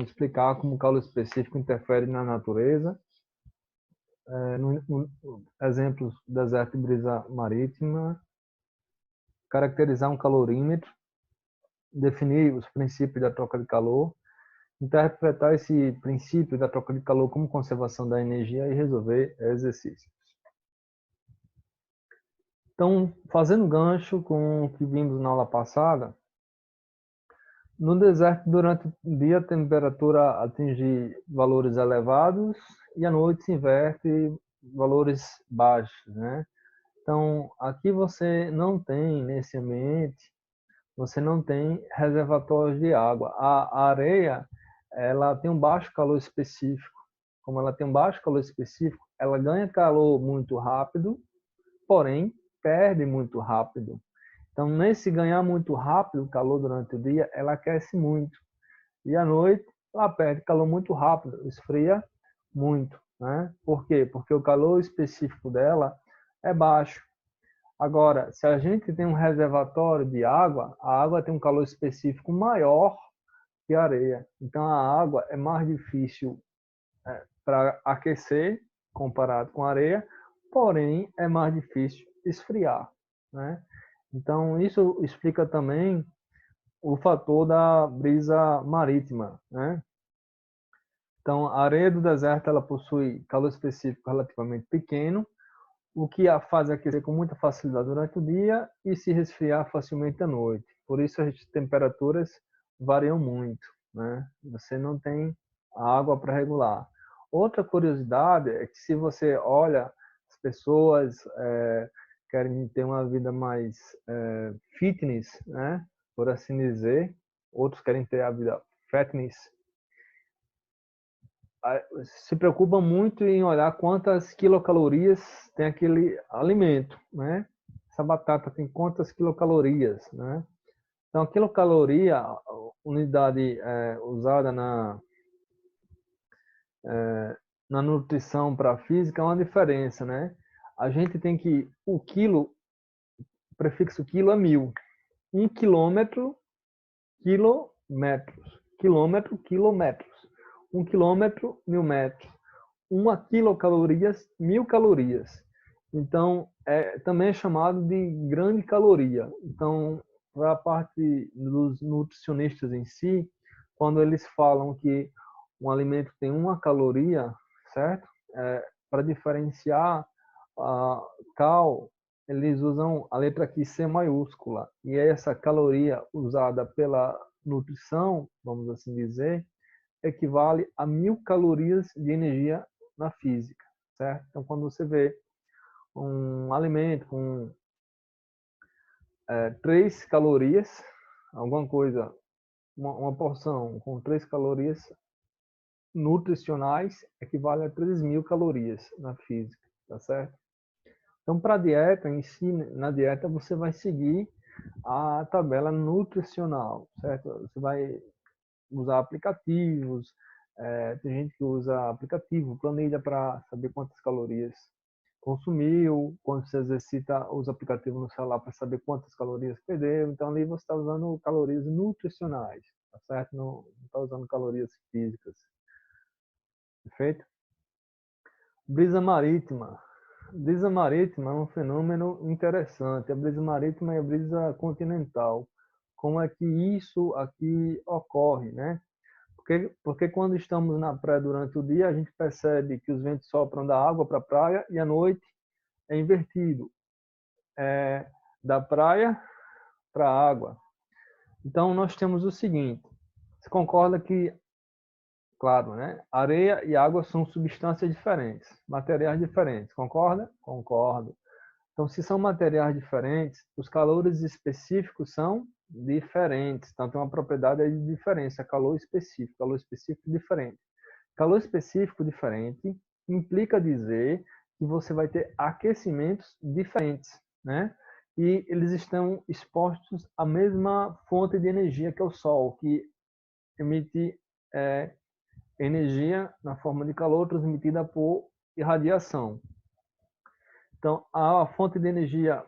Vamos explicar como o calor específico interfere na natureza. Exemplos: deserto e brisa marítima. Caracterizar um calorímetro. Definir os princípios da troca de calor. Interpretar esse princípio da troca de calor como conservação da energia e resolver exercícios. Então, fazendo gancho com o que vimos na aula passada, no deserto, durante o dia, a temperatura atinge valores elevados e à noite se inverte valores baixos, né? Então, aqui você não tem, nesse ambiente, você não tem reservatórios de água. A areia, ela tem um baixo calor específico. Como ela tem um baixo calor específico, ela ganha calor muito rápido, porém, perde muito rápido. Então, nesse ganhar muito rápido calor durante o dia, ela aquece muito. E à noite, ela perde calor muito rápido, esfria muito, né? Por quê? Porque o calor específico dela é baixo. Agora, se a gente tem um reservatório de água, a água tem um calor específico maior que a areia. Então, a água é mais difícil para aquecer comparado com a areia, porém, é mais difícil esfriar, né? Então, isso explica também o fator da brisa marítima, né? Então, a areia do deserto ela possui calor específico relativamente pequeno, o que a faz aquecer com muita facilidade durante o dia e se resfriar facilmente à noite. Por isso, as temperaturas variam muito, né? Você não tem água para regular. Outra curiosidade é que se você olha, as pessoas querem ter uma vida mais fitness, né? Por assim dizer. Outros querem ter a vida fatness. Se preocupam muito em olhar quantas quilocalorias tem aquele alimento, né? Essa batata tem quantas quilocalorias, né? Então, a quilocaloria, a unidade usada na nutrição para a física, é uma diferença, né? A gente tem que, o quilo, o prefixo quilo é 1000. 1 quilômetro, quilômetros. Quilômetro, quilômetros. 1 quilômetro, 1000 metros. 1 quilocalorias, 1000 calorias. Então, também é chamado de grande caloria. Então, para a parte dos nutricionistas em si, quando eles falam que um alimento tem 1 caloria, certo? Para diferenciar a cal, eles usam a letra aqui C maiúscula. E essa caloria usada pela nutrição, vamos assim dizer, equivale a 1000 calorias de energia na física, certo? Então, quando você vê um alimento com 3 calorias, alguma coisa, uma porção com 3 calorias nutricionais, equivale a 3000 calorias na física, tá certo? Então, para a dieta em si, na dieta você vai seguir a tabela nutricional, certo? Você vai usar aplicativos, tem gente que usa aplicativo, planilha para saber quantas calorias consumiu, quando você exercita, usa aplicativo no celular para saber quantas calorias perdeu. Então, ali você está usando calorias nutricionais, tá certo? Não está usando calorias físicas. Perfeito? Brisa marítima. Brisa marítima é um fenômeno interessante. A brisa marítima é a brisa continental. Como é que isso aqui ocorre, né? Porque quando estamos na praia durante o dia, a gente percebe que os ventos sopram da água para a praia e à noite é invertido. Da praia para a água. Então, nós temos o seguinte. Você concorda que, claro, né? Areia e água são substâncias diferentes, materiais diferentes. Concorda? Concordo. Então, se são materiais diferentes, os calores específicos são diferentes. Então, tem uma propriedade aí de diferença, calor específico diferente. Calor específico diferente implica dizer que você vai ter aquecimentos diferentes, né? E eles estão expostos à mesma fonte de energia que é o Sol, que emite energia na forma de calor transmitida por irradiação. Então, a fonte de energia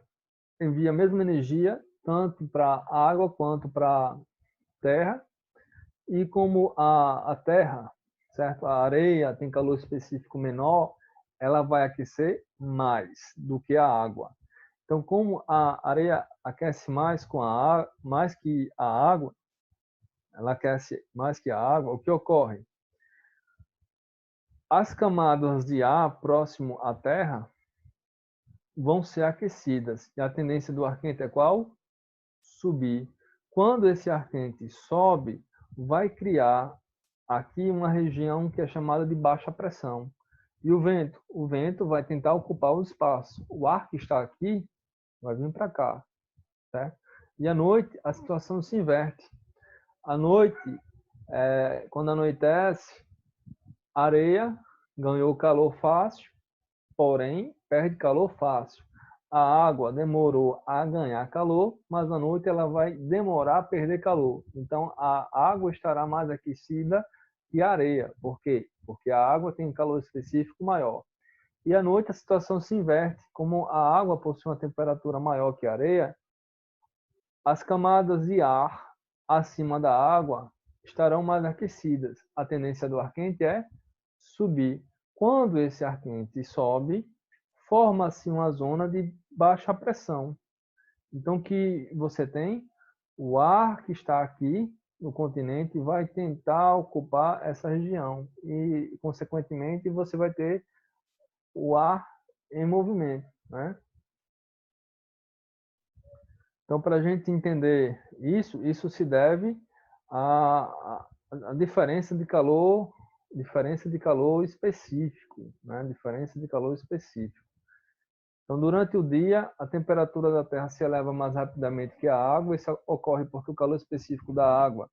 envia a mesma energia tanto para a água quanto para a terra, E como a terra, certo? A areia tem calor específico menor, ela vai aquecer mais do que a água. Então, como a areia aquece mais mais que a água, ela aquece mais que a água, o que ocorre? As camadas de ar próximo à Terra vão ser aquecidas. E a tendência do ar quente é qual? Subir. Quando esse ar quente sobe, vai criar aqui uma região que é chamada de baixa pressão. E o vento? O vento vai tentar ocupar o espaço. O ar que está aqui vai vir para cá, certo? E à noite a situação se inverte. À noite, quando anoitece, a areia ganhou calor fácil, porém perde calor fácil. A água demorou a ganhar calor, mas à noite ela vai demorar a perder calor. Então a água estará mais aquecida que a areia. Por quê? Porque a água tem um calor específico maior. E à noite a situação se inverte. Como a água possui uma temperatura maior que a areia, as camadas de ar acima da água estarão mais aquecidas. A tendência do ar quente é subir. Quando esse ar quente sobe, forma-se uma zona de baixa pressão. Então, o que você tem? O ar que está aqui no continente vai tentar ocupar essa região e, consequentemente, você vai ter o ar em movimento, né? Então, para a gente entender isso se deve à diferença de calor específico, né? Diferença de calor específico. Então, durante o dia, a temperatura da Terra se eleva mais rapidamente que a água. Isso ocorre porque o calor específico da água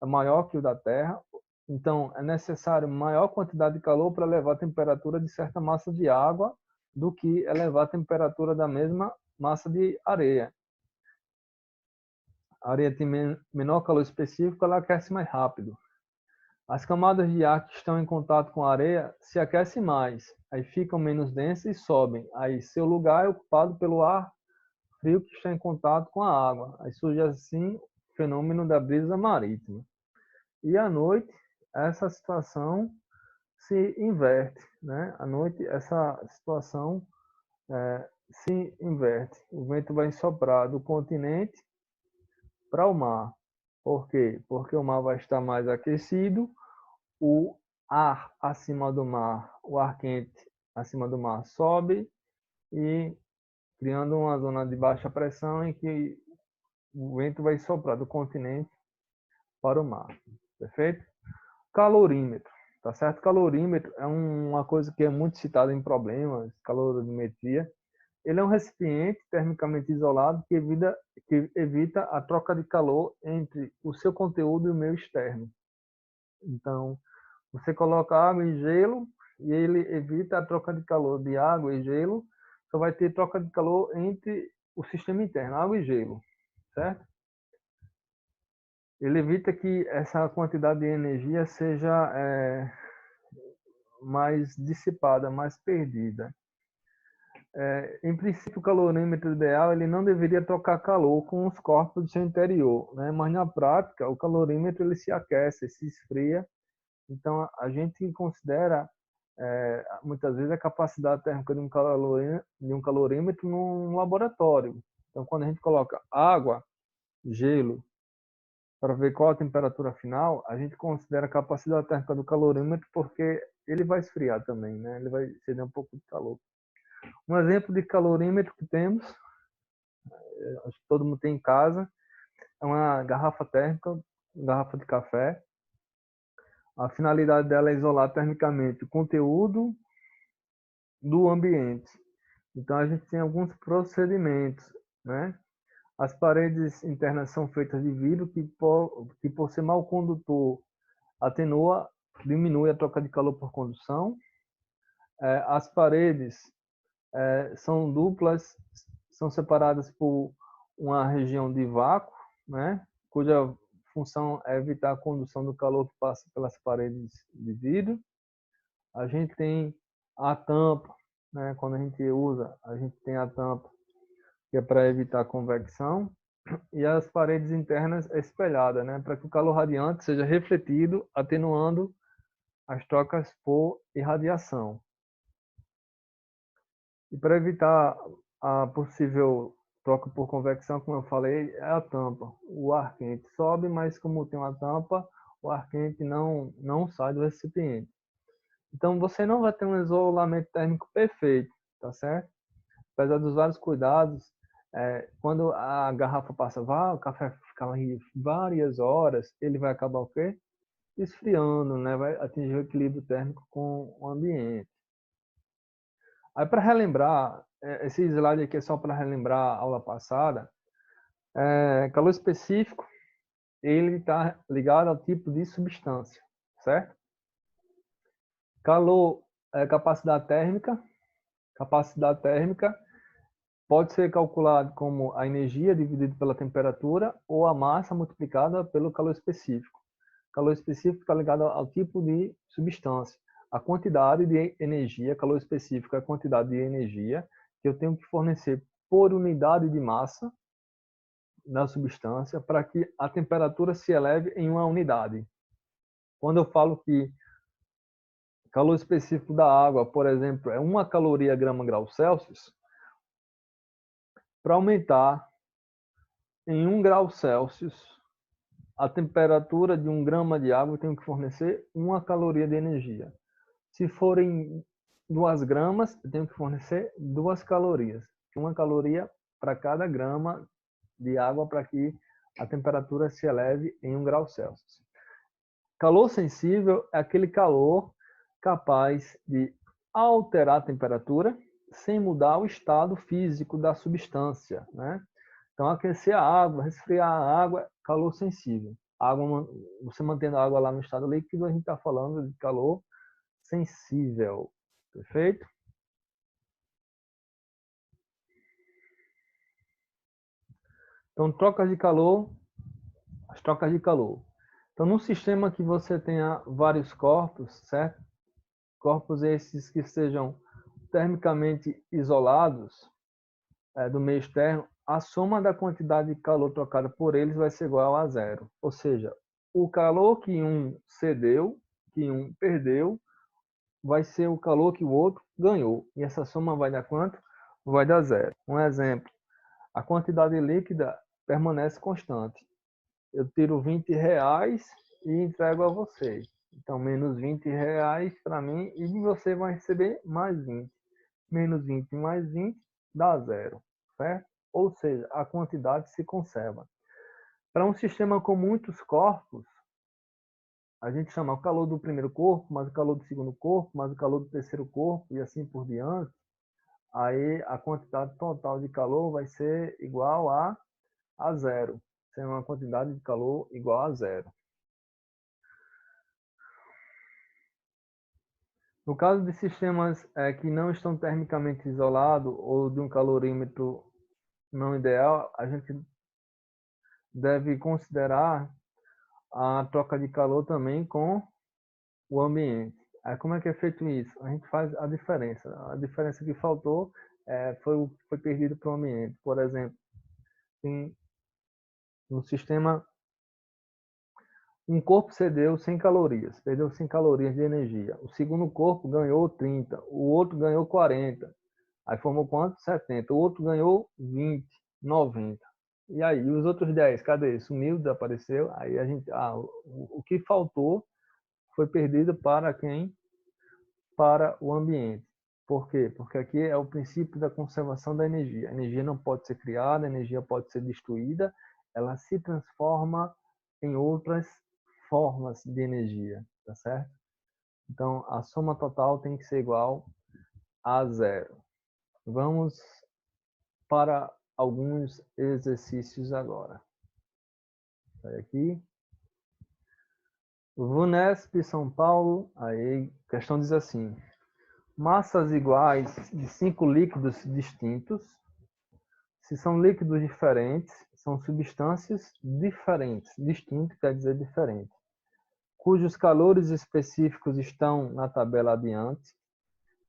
é maior que o da Terra. Então, é necessário maior quantidade de calor para elevar a temperatura de certa massa de água do que elevar a temperatura da mesma massa de areia. A areia tem menor calor específico, ela aquece mais rápido. As camadas de ar que estão em contato com a areia se aquecem mais, aí ficam menos densas e sobem. Aí seu lugar é ocupado pelo ar frio que está em contato com a água. Aí surge assim o fenômeno da brisa marítima. E à noite, essa situação se inverte, né? À noite, essa situação se inverte. O vento vai soprar do continente para o mar. Por quê? Porque o mar vai estar mais aquecido, o ar acima do mar, o ar quente acima do mar sobe e criando uma zona de baixa pressão em que o vento vai soprar do continente para o mar. Perfeito? Calorímetro. Tá certo? Calorímetro é uma coisa que é muito citada em problemas, calorimetria. Ele é um recipiente termicamente isolado que evita a troca de calor entre o seu conteúdo e o meio externo. Então, você coloca água e gelo e ele evita a troca de calor de água e gelo. Só vai ter troca de calor entre o sistema interno, água e gelo, certo? Ele evita que essa quantidade de energia seja mais dissipada, mais perdida. Em princípio, o calorímetro ideal ele não deveria trocar calor com os corpos do seu interior, né? Mas na prática, o calorímetro ele se aquece, se esfria. Então, a gente considera muitas vezes a capacidade térmica de um calorímetro num laboratório. Então, quando a gente coloca água, gelo, para ver qual a temperatura final, a gente considera a capacidade térmica do calorímetro porque ele vai esfriar também, né? Ele vai ceder um pouco de calor. Um exemplo de calorímetro que temos, acho que todo mundo tem em casa, é uma garrafa térmica, garrafa de café. A finalidade dela é isolar termicamente o conteúdo do ambiente. Então a gente tem alguns procedimentos, né? As paredes internas são feitas de vidro que por ser mal condutor, atenua, diminui a troca de calor por condução. As paredes são duplas, são separadas por uma região de vácuo, né? Cuja função é evitar a condução do calor que passa pelas paredes de vidro. A gente tem a tampa, né? Quando a gente usa, a gente tem a tampa que é para evitar a convecção. e as paredes internas espelhadas, né, para que o calor radiante seja refletido, atenuando as trocas por irradiação. E para evitar a possível troca por convecção, como eu falei, é a tampa. O ar quente sobe, mas como tem uma tampa, o ar quente não sai do recipiente. Então você não vai ter um isolamento térmico perfeito, tá certo? Apesar dos vários cuidados, quando a garrafa passa, o café fica aí várias horas, ele vai acabar o quê? Esfriando, né? Vai atingir o equilíbrio térmico com o ambiente. Aí para relembrar, esse slide aqui é só para relembrar a aula passada, calor específico, ele está ligado ao tipo de substância, certo? Calor é capacidade térmica pode ser calculado como a energia dividida pela temperatura ou a massa multiplicada pelo calor específico. Calor específico está ligado ao tipo de substância. A quantidade de energia, calor específico é a quantidade de energia que eu tenho que fornecer por unidade de massa da substância para que a temperatura se eleve em uma unidade. Quando eu falo que calor específico da água, por exemplo, é 1 caloria grama grau Celsius, para aumentar em 1 grau Celsius a temperatura de 1 grama de água, eu tenho que fornecer 1 caloria de energia. Se forem 2 gramas, eu tenho que fornecer 2 calorias. 1 caloria para cada grama de água para que a temperatura se eleve em 1 grau Celsius. Calor sensível é aquele calor capaz de alterar a temperatura sem mudar o estado físico da substância, né? Então, aquecer a água, resfriar a água, calor sensível. Você mantendo a água lá no estado líquido, a gente está falando de calor sensível. Perfeito? Então, as trocas de calor. Então, num sistema que você tenha vários corpos, certo? Corpos esses que sejam termicamente isolados do meio externo, a soma da quantidade de calor trocada por eles vai ser igual a zero. Ou seja, o calor que um cedeu, que um perdeu, vai ser o calor que o outro ganhou. E essa soma vai dar quanto? Vai dar zero. Um exemplo, a quantidade líquida permanece constante. Eu tiro R$ 20 e entrego a você. Então, menos R$ 20 para mim e você vai receber mais 20. Menos 20 mais 20 dá zero, certo? Ou seja, a quantidade se conserva. Para um sistema com muitos corpos, a gente chama o calor do primeiro corpo, mais o calor do segundo corpo, mais o calor do terceiro corpo e assim por diante. Aí a quantidade total de calor vai ser igual a zero. Sendo uma quantidade de calor igual a zero. No caso de sistemas que não estão termicamente isolados ou de um calorímetro não ideal, a gente deve considerar a troca de calor também com o ambiente. Aí como é que é feito isso? A gente faz a diferença. A diferença que faltou foi perdido para o ambiente. Por exemplo, no sistema, um corpo cedeu 100 calorias, perdeu 100 calorias de energia. O segundo corpo ganhou 30, o outro ganhou 40. Aí formou quanto? 70. O outro ganhou 20, 90. E aí, os outros 10, cadê? Sumiu, desapareceu. Aí a gente, o que faltou foi perdido para quem? Para o ambiente. Por quê? Porque aqui é o princípio da conservação da energia. A energia não pode ser criada, a energia pode ser destruída, ela se transforma em outras formas de energia, tá certo? Então, a soma total tem que ser igual a zero. Vamos para alguns exercícios agora. Sai aqui. VUNESP São Paulo, aí a questão diz assim: massas iguais de 5 líquidos distintos. Se são líquidos diferentes, são substâncias diferentes. Distinto quer dizer diferente. Cujos calores específicos estão na tabela adiante.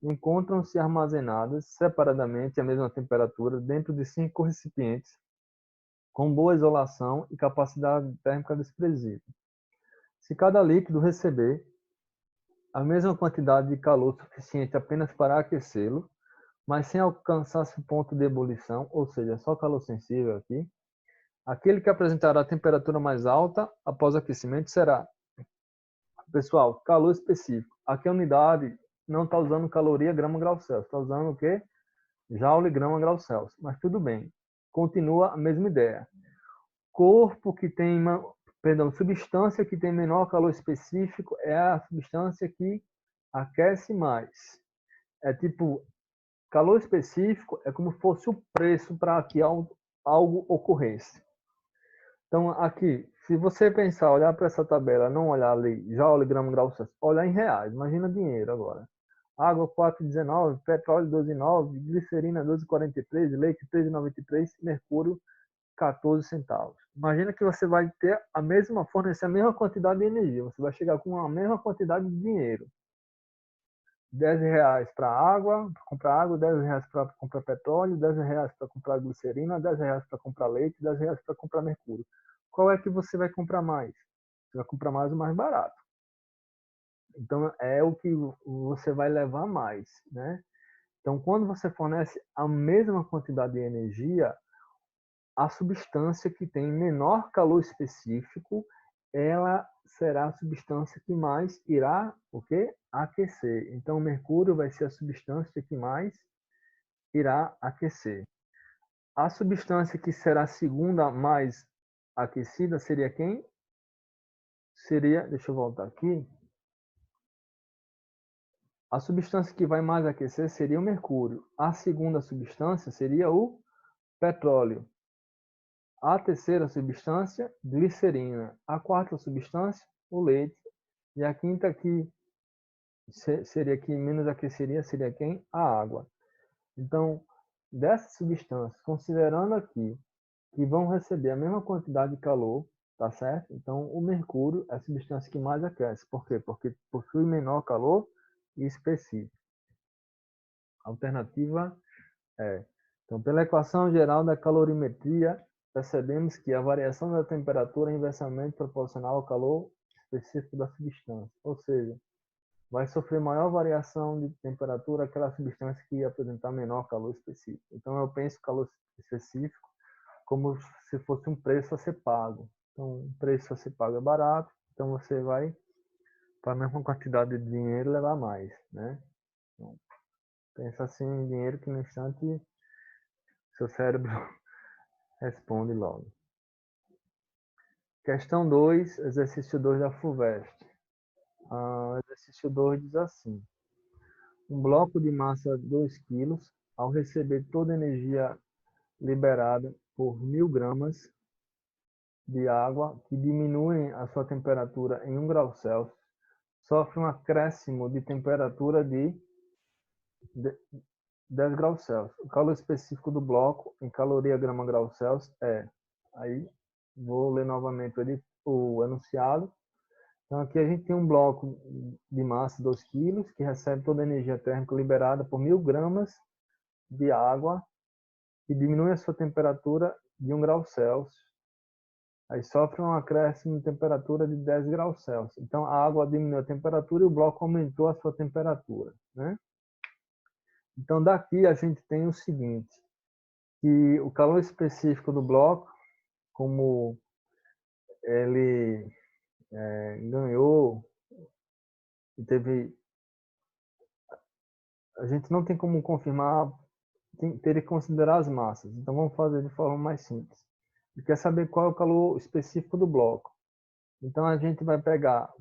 Encontram-se armazenadas separadamente à mesma temperatura dentro de 5 recipientes com boa isolação e capacidade térmica desprezível. Se cada líquido receber a mesma quantidade de calor suficiente apenas para aquecê-lo, mas sem alcançar seu ponto de ebulição, ou seja, só calor sensível aqui, aquele que apresentará a temperatura mais alta após aquecimento será, pessoal, calor específico. Aqui a unidade não está usando caloria grama grau Celsius, está usando o quê? Joule grama grau Celsius. Mas tudo bem, continua a mesma ideia. Corpo que tem, substância que tem menor calor específico é a substância que aquece mais. É tipo, calor específico é como se fosse o preço para que algo ocorresse. Então, aqui, se você pensar, olhar para essa tabela, não olhar ali, joule, grama, grau Celsius, olhar em reais, imagina dinheiro agora. Água 4,19, petróleo 12,9, glicerina 12,43, leite 3,93, mercúrio 14 centavos. Imagina que você vai ter fornecer a mesma quantidade de energia, você vai chegar com a mesma quantidade de dinheiro. R$10 para água, para comprar água, R$10 para comprar petróleo, R$10 para comprar glicerina, R$10 para comprar leite, R$10 para comprar mercúrio. Qual é que você vai comprar mais? Você vai comprar mais o mais barato. Então, é o que você vai levar mais, né? Então, quando você fornece a mesma quantidade de energia, a substância que tem menor calor específico, ela será a substância que mais irá o quê? Aquecer. Então, o mercúrio vai ser a substância que mais irá aquecer. A substância que será a segunda mais aquecida seria quem? Deixa eu voltar aqui. A substância que vai mais aquecer seria o mercúrio. A segunda substância seria o petróleo. A terceira substância, glicerina. A quarta substância, o leite. E a quinta que seria que menos aqueceria seria quem? A água. Então, dessas substâncias, considerando aqui que vão receber a mesma quantidade de calor, tá certo? Então, o mercúrio é a substância que mais aquece. Por quê? Porque possui menor calor específico. A alternativa é. Então, pela equação geral da calorimetria, percebemos que a variação da temperatura é inversamente proporcional ao calor específico da substância. Ou seja, vai sofrer maior variação de temperatura aquela substância que apresentar menor calor específico. Então, eu penso calor específico como se fosse um preço a ser pago. Então, um preço a ser pago é barato, então você vai, para a mesma quantidade de dinheiro, levar mais, né? Então, pensa assim em dinheiro que no instante seu cérebro responde logo. Questão 2, exercício 2 da FUVEST. Exercício 2 diz assim: um bloco de massa 2 kg, ao receber toda a energia liberada por 1000 gramas de água, que diminuem a sua temperatura em 1 grau Celsius, sofre um acréscimo de temperatura de 10 graus Celsius. O calor específico do bloco em caloria grama grau Celsius é... Aí, vou ler novamente o enunciado. Então, aqui a gente tem um bloco de massa 2 kg, que recebe toda a energia térmica liberada por 1000 gramas de água, que diminui a sua temperatura de 1 grau Celsius. Aí sofre um acréscimo de temperatura de 10 graus Celsius. Então, a água diminuiu a temperatura e o bloco aumentou a sua temperatura, né? Então, daqui a gente tem o seguinte, que o calor específico do bloco, como ele ganhou e teve... A gente não tem como confirmar, teria que considerar as massas. Então, vamos fazer de forma mais simples. E quer saber qual é o calor específico do bloco. Então, a gente vai pegar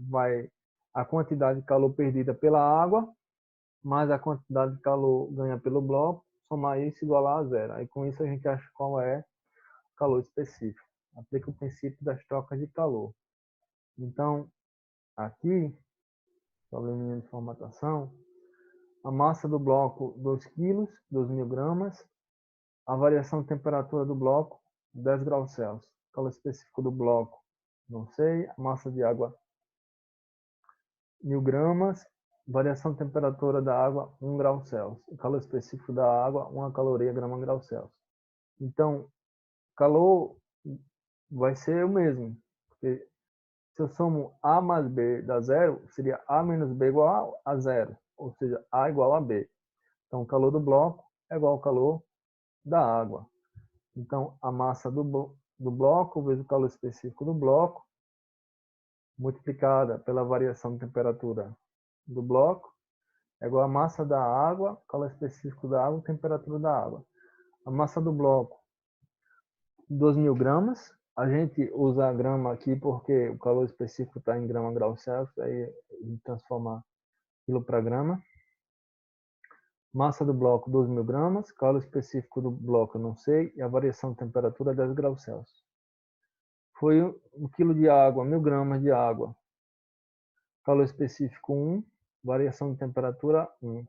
a quantidade de calor perdida pela água, mais a quantidade de calor ganha pelo bloco, somar isso e igualar a zero. Aí, com isso, a gente acha qual é o calor específico. Aplica o princípio das trocas de calor. Então, aqui, probleminha de formatação, a massa do bloco 2 kg, 2.000 gramas, a variação de temperatura do bloco 10 graus Celsius. O calor específico do bloco, não sei, a massa de água 1000 gramas, variação de temperatura da água 1 grau Celsius. O calor específico da água, 1 caloria grama grau Celsius. Então, calor vai ser o mesmo. Porque se eu somo A mais B dá zero, seria A menos B igual a zero. Ou seja, A igual a B. Então, o calor do bloco é igual ao calor da água. Então, a massa do bloco vezes o calor específico do bloco, multiplicada pela variação de temperatura do bloco, é igual à massa da água, calor específico da água, temperatura da água. A massa do bloco, 2.000 gramas. A gente usa a grama aqui porque o calor específico está em grama grau Celsius, aí a gente transforma quilo para grama. Massa do bloco, 2.000 gramas. Calor específico do bloco, eu não sei. E a variação de temperatura, 10 graus Celsius. Foi 1 quilo de água, 1.000 gramas de água. Calor específico 1, variação de temperatura 1.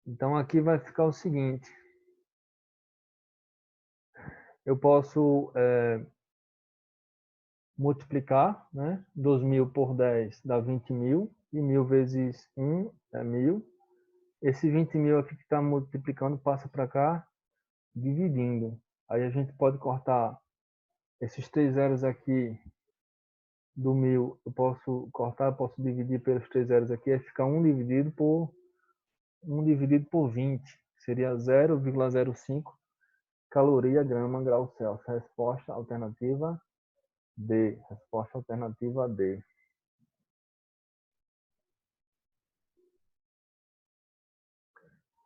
Então aqui vai ficar o seguinte. Eu posso multiplicar, né? 2.000 por 10 dá 20.000. E 1.000 vezes 1 é 1.000. Esse 20.000 aqui que está multiplicando passa para cá, dividindo. Aí a gente pode cortar esses 3 zeros aqui do 1.000. Eu posso cortar, posso dividir pelos 3 zeros aqui. Aí fica 1 dividido por 20. Seria 0,05 caloria grama grau Celsius. Resposta alternativa D. Resposta alternativa D.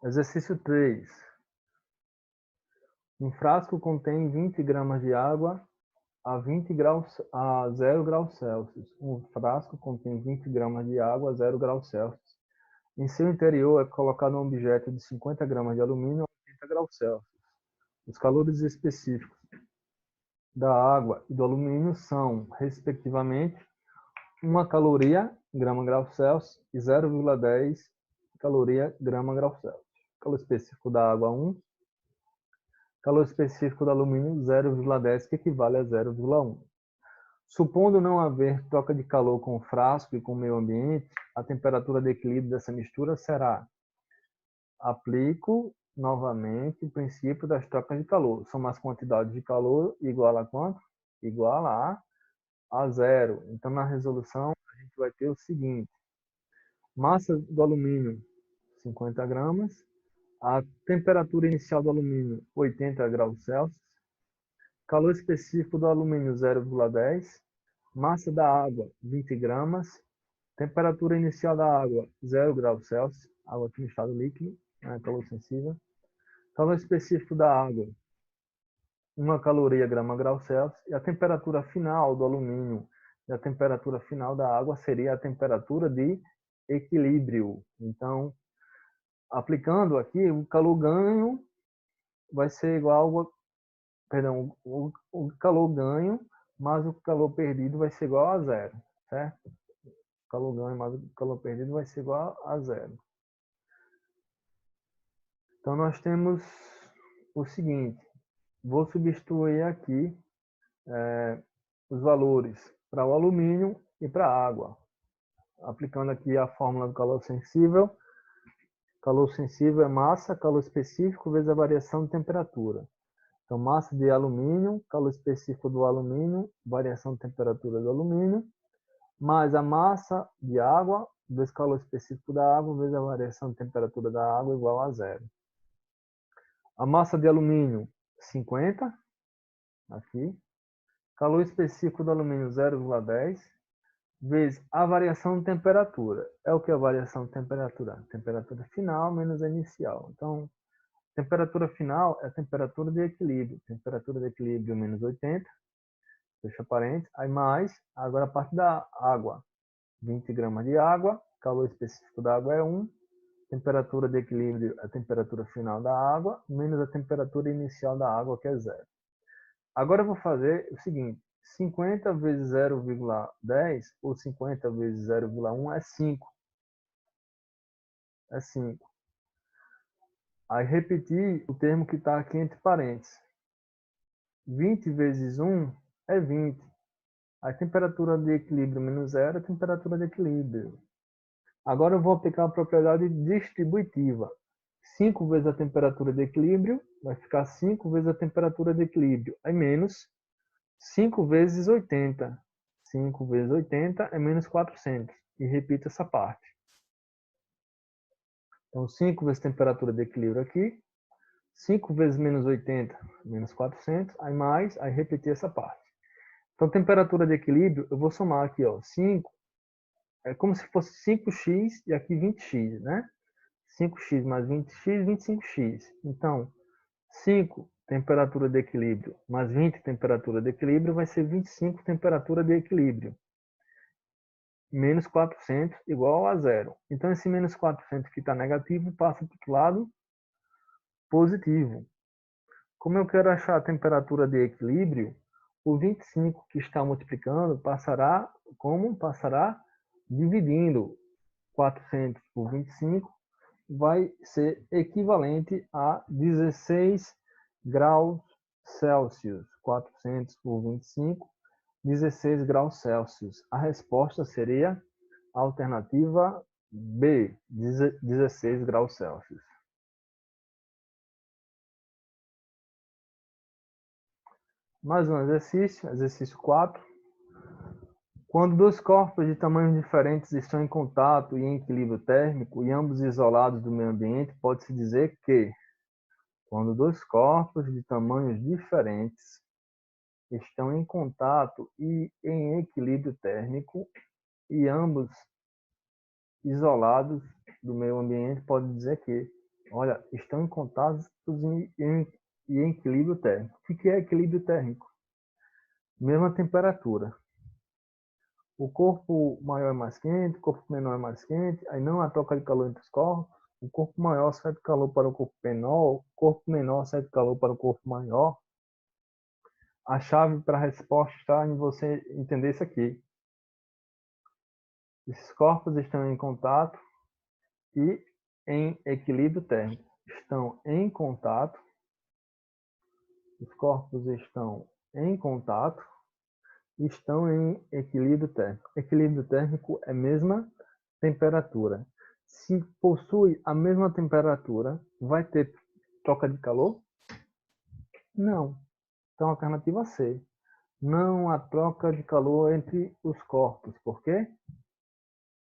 Exercício 3. Um frasco contém 20 gramas de água a 0 graus Celsius. Um frasco contém 20 gramas de água a 0 graus Celsius. Em seu interior é colocado um objeto de 50 gramas de alumínio a 80 graus Celsius. Os calores específicos da água e do alumínio são, respectivamente, 1 caloria grama grau Celsius e 0,10 caloria grama grau Celsius. Calor específico da água 1, calor específico do alumínio 0,10, que equivale a 0,1. Supondo não haver troca de calor com o frasco e com o meio ambiente, a temperatura de equilíbrio dessa mistura será: aplico novamente o princípio das trocas de calor. São as quantidades de calor igual a quanto? Igual a zero. Então, na resolução, a gente vai ter o seguinte: massa do alumínio, 50 gramas. A temperatura inicial do alumínio, 80 graus Celsius. Calor específico do alumínio, 0,10. Massa da água, 20 gramas. Temperatura inicial da água, 0 graus Celsius. Água aqui no estado líquido, calor sensível. Calor específico da água, 1 caloria grama grau Celsius. E a temperatura final do alumínio e a temperatura final da água seria a temperatura de equilíbrio. Então, aplicando aqui, o calor ganho vai ser igual, perdão, o calor ganho mais o calor perdido vai ser igual a zero, certo? O calor ganho mais o calor perdido vai ser igual a zero. Então, nós temos o seguinte: vou substituir aqui os valores para o alumínio e para a água. Aplicando aqui a fórmula do calor sensível. Calor sensível é massa, calor específico vezes a variação de temperatura. Então, massa de alumínio, calor específico do alumínio, variação de temperatura do alumínio, mais a massa de água, vezes calor específico da água, vezes a variação de temperatura da água, igual a zero. A massa de alumínio, 50, aqui. Calor específico do alumínio, 0,10, vezes a variação de temperatura. É o que é a variação de temperatura? Temperatura final menos a inicial. Então, temperatura final é a temperatura de equilíbrio. Temperatura de equilíbrio menos 80, fecha parênteses. Aí mais, agora a parte da água. 20 gramas de água, calor específico da água é 1. Temperatura de equilíbrio é a temperatura final da água, menos a temperatura inicial da água, que é 0. Agora eu vou fazer o seguinte: 50 vezes 0,10 ou 50 vezes 0,1 é 5. É 5. Aí repetir o termo que está aqui entre parênteses. 20 vezes 1 é 20. A temperatura de equilíbrio menos 0 é a temperatura de equilíbrio. Agora eu vou aplicar a propriedade distributiva. 5 vezes a temperatura de equilíbrio vai ficar 5 vezes a temperatura de equilíbrio. Aí menos 5 vezes 80. 5 vezes 80 é menos 400. E repita essa parte. Então, 5 vezes temperatura de equilíbrio aqui. 5 vezes menos 80, menos 400. Aí repetir essa parte. Então, temperatura de equilíbrio, eu vou somar aqui, ó, 5. É como se fosse 5x e aqui 20x, né? 5x mais 20x, 25x. Então, 5 temperatura de equilíbrio mais 20 temperatura de equilíbrio vai ser 25 temperatura de equilíbrio. Menos 400 igual a zero. Então, esse menos 400 que está negativo passa para o lado positivo. Como eu quero achar a temperatura de equilíbrio, o 25 que está multiplicando passará como? Passará dividindo 400 por 25, vai ser equivalente a 16 graus Celsius. 400 por 25, 16 graus Celsius. A resposta seria a alternativa B, 16 graus Celsius. Mais um exercício, exercício 4. Quando dois corpos de tamanhos diferentes estão em contato e em equilíbrio térmico, e ambos isolados do meio ambiente, pode-se dizer que, quando dois corpos de tamanhos diferentes estão em contato e em equilíbrio térmico, e ambos isolados do meio ambiente, pode dizer que, olha, estão em contato e em equilíbrio térmico. O que é equilíbrio térmico? Mesma temperatura. O corpo maior é mais quente, o corpo menor é mais quente, aí não há troca de calor entre os corpos. O corpo maior cede calor para o corpo menor, o corpo menor cede calor para o corpo maior. A chave para a resposta está em você entender isso aqui. Esses corpos estão em contato e em equilíbrio térmico. Estão em contato, os corpos estão em contato e estão em equilíbrio térmico. Equilíbrio térmico é a mesma temperatura. Se possui a mesma temperatura, vai ter troca de calor? Não. Então, alternativa C. Não há troca de calor entre os corpos. Por quê?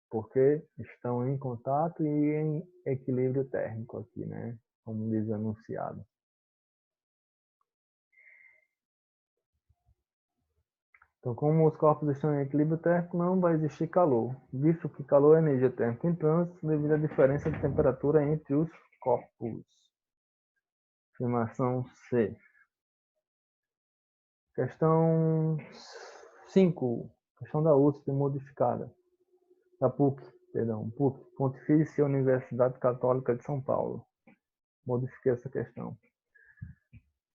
Porque estão em contato e em equilíbrio térmico aqui, né? Como diz o enunciado. Então, como os corpos estão em equilíbrio térmico, não vai existir calor, visto que calor é energia térmica em trânsito devido à diferença de temperatura entre os corpos. Afirmação C. Questão 5. Questão da USP modificada. Da PUC, perdão. PUC, Pontifícia Universidade Católica de São Paulo. Modifiquei essa questão.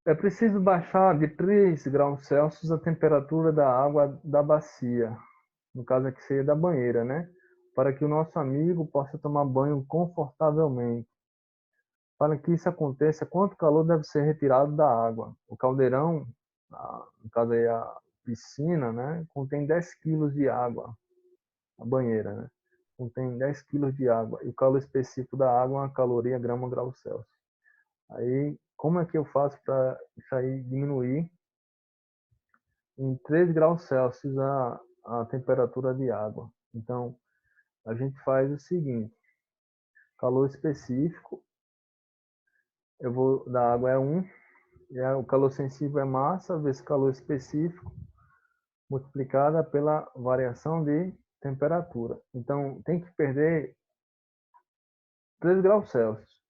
É preciso baixar de 3 graus Celsius a temperatura da água da bacia. No caso aqui seria da banheira, né? Para que o nosso amigo possa tomar banho confortavelmente. Para que isso aconteça, quanto calor deve ser retirado da água? O caldeirão, no caso aí a piscina, né, contém 10 quilos de água. A banheira, né, contém 10 quilos de água. E o calor específico da água é uma caloria grama grau Celsius. Aí, como é que eu faço para isso aí diminuir em 3 graus Celsius a temperatura de água? Então, a gente faz o seguinte: calor específico, eu vou da água é 1, o calor sensível é massa vezes calor específico multiplicada pela variação de temperatura. Então, tem que perder 3 graus Celsius.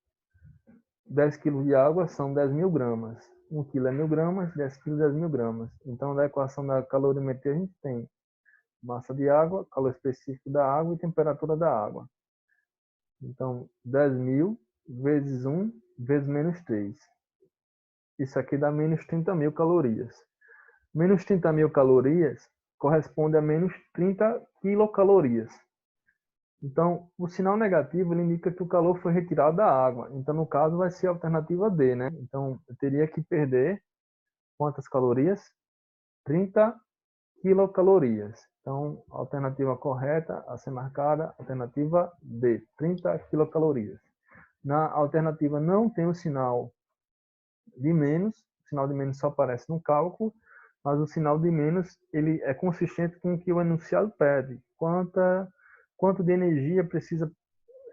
10 kg de água são 10.000 gramas. 1 kg é 1.000 gramas, 10 kg é 10.000 gramas. Então, da equação da calorimetria, a gente tem massa de água, calor específico da água e temperatura da água. Então, 10.000 vezes 1 vezes menos 3. Isso aqui dá menos 30.000 calorias. Menos 30.000 calorias corresponde a menos 30 quilocalorias. Então, o sinal negativo ele indica que o calor foi retirado da água. Então, no caso, vai ser a alternativa D, né? Então, eu teria que perder quantas calorias? 30 quilocalorias. Então, a alternativa correta a ser marcada, alternativa D, 30 quilocalorias. Na alternativa não tem o sinal de menos, o sinal de menos só aparece no cálculo, mas o sinal de menos ele é consistente com o que o enunciado pede. Quanto de energia precisa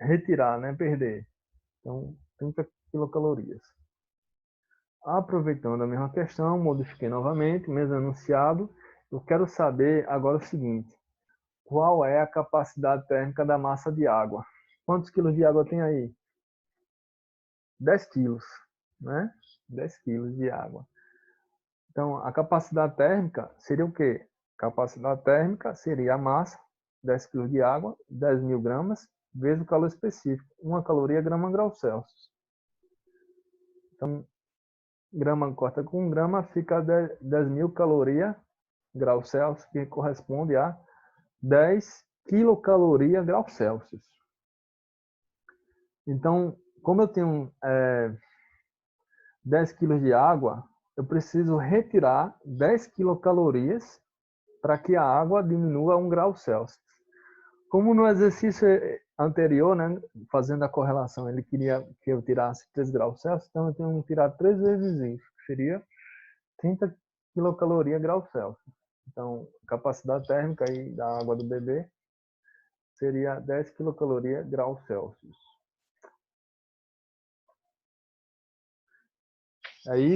retirar, né, perder. Então, 30 quilocalorias. Aproveitando a mesma questão, modifiquei novamente, mesmo enunciado. Eu quero saber agora o seguinte: qual é a capacidade térmica da massa de água? Quantos quilos de água tem aí? 10 quilos, né? 10 quilos de água. Então, a capacidade térmica seria o quê? Capacidade térmica seria a massa, 10 quilos de água, 10.000 gramas, vezes o calor específico. 1 caloria, grama, grau Celsius. Então, grama corta com grama, fica 10.000 calorias, grau Celsius, que corresponde a 10 quilocaloria grau Celsius. Então, como eu tenho 10 quilos de água, eu preciso retirar 10 quilocalorias para que a água diminua 1 grau Celsius. Como no exercício anterior, né, fazendo a correlação, ele queria que eu tirasse 3 graus Celsius, então eu tenho que tirar 3 vezes isso, que seria 30 quilocalorias grau Celsius. Então, a capacidade térmica aí da água do bebê seria 10 quilocalorias grau Celsius. É isso.